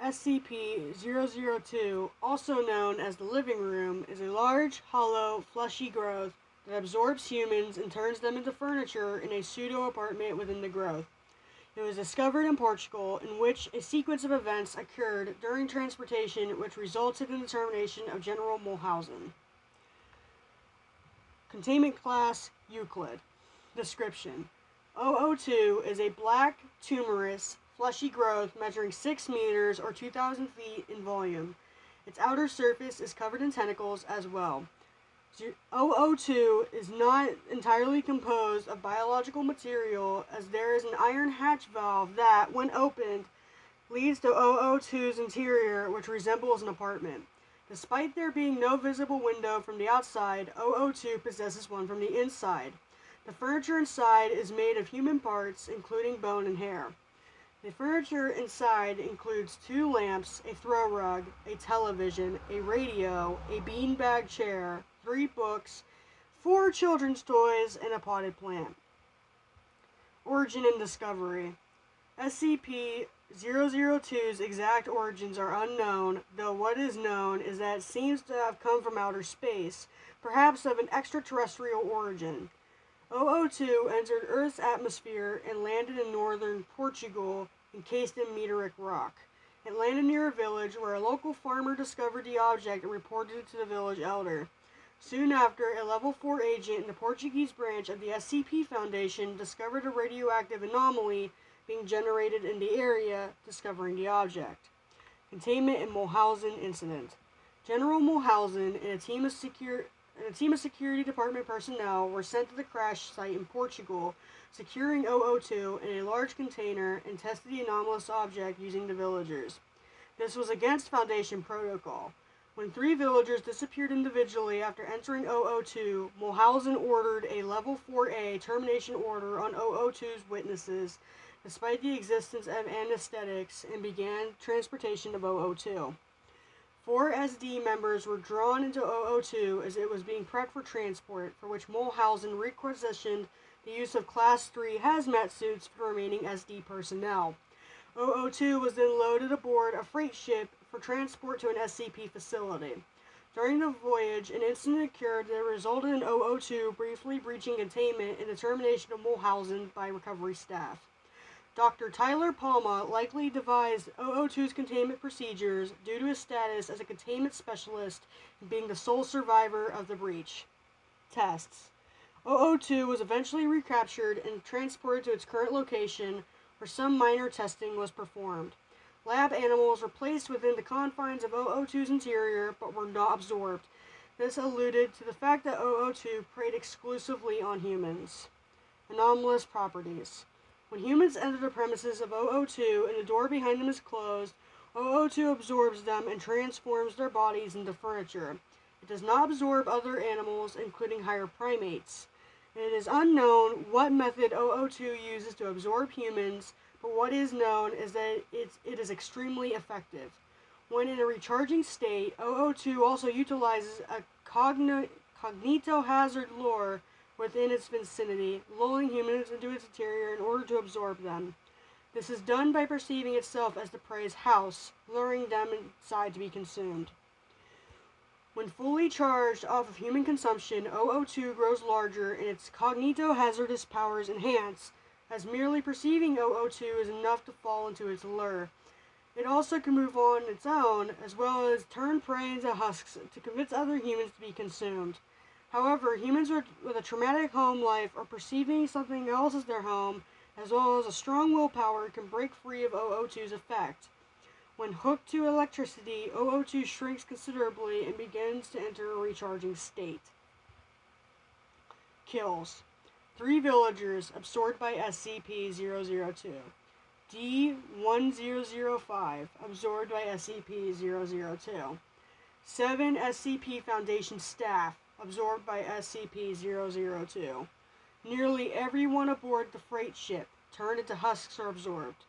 SCP-002, also known as the living room, is a large, hollow, fleshy growth that absorbs humans and turns them into furniture in a pseudo-apartment within the growth. It was discovered in Portugal, in which a sequence of events occurred during transportation which resulted in the termination of General Mulhausen. Containment Class Euclid. Description: 002 is a black, tumorous, fleshy growth measuring 6 meters or 2,000 feet in volume. Its outer surface is covered in tentacles as well. 002 is not entirely composed of biological material, as there is an iron hatch valve that, when opened, leads to 002's interior, which resembles an apartment. Despite there being no visible window from the outside, 002 possesses one from the inside. The furniture inside is made of human parts, including bone and hair. The furniture inside includes 2 lamps, a throw rug, a television, a radio, a beanbag chair, 3 books, 4 children's toys, and a potted plant. Origin and discovery. SCP-002's exact origins are unknown, though what is known is that it seems to have come from outer space, perhaps of an extraterrestrial origin. 002 entered Earth's atmosphere and landed in northern Portugal, encased in meteoric rock. It landed near a village where a local farmer discovered the object and reported it to the village elder. Soon after, a Level 4 agent in the Portuguese branch of the SCP Foundation discovered a radioactive anomaly being generated in the area, discovering the object. Containment and Mulhausen Incident. General Mulhausen and a team of security department personnel were sent to the crash site in Portugal, securing 002 in a large container, and tested the anomalous object using the villagers. This was against Foundation protocol. When 3 villagers disappeared individually after entering 002, Mulhausen ordered a Level 4A termination order on 002's witnesses, despite the existence of anesthetics, and began transportation of 002. 4 SD members were drawn into 002 as it was being prepped for transport, for which Mulhausen requisitioned the use of Class 3 hazmat suits for remaining SD personnel. 002 was then loaded aboard a freight ship for transport to an SCP facility. During the voyage, an incident occurred that resulted in 002 briefly breaching containment and the termination of Mulhausen by recovery staff. Dr. Tyler Palma likely devised 002's containment procedures due to his status as a containment specialist and being the sole survivor of the breach. Tests. 002 was eventually recaptured and transported to its current location, where some minor testing was performed. Lab animals were placed within the confines of 002's interior, but were not absorbed. This alluded to the fact that 002 preyed exclusively on humans. Anomalous properties. When humans enter the premises of 002 and the door behind them is closed, 002 absorbs them and transforms their bodies into furniture. It does not absorb other animals, including higher primates. It is unknown what method 002 uses to absorb humans, but what is known is that it is extremely effective. When in a recharging state, 002 also utilizes a cognitohazard lure within its vicinity, lulling humans into its interior in order to absorb them. This is done by perceiving itself as the prey's house, luring them inside to be consumed. When fully charged off of human consumption, 002 grows larger and its cognitohazardous powers enhance, as merely perceiving 002 is enough to fall into its lure. It also can move on its own, as well as turn prey into husks to convince other humans to be consumed. However, humans with a traumatic home life or perceiving something else as their home, as well as a strong willpower, can break free of 002's effect. When hooked to electricity, 002 shrinks considerably and begins to enter a recharging state. Kills. 3 villagers absorbed by SCP-002. D-1005 absorbed by SCP-002. 7 SCP Foundation staff absorbed by SCP-002. Nearly everyone aboard the freight ship turned into husks or absorbed.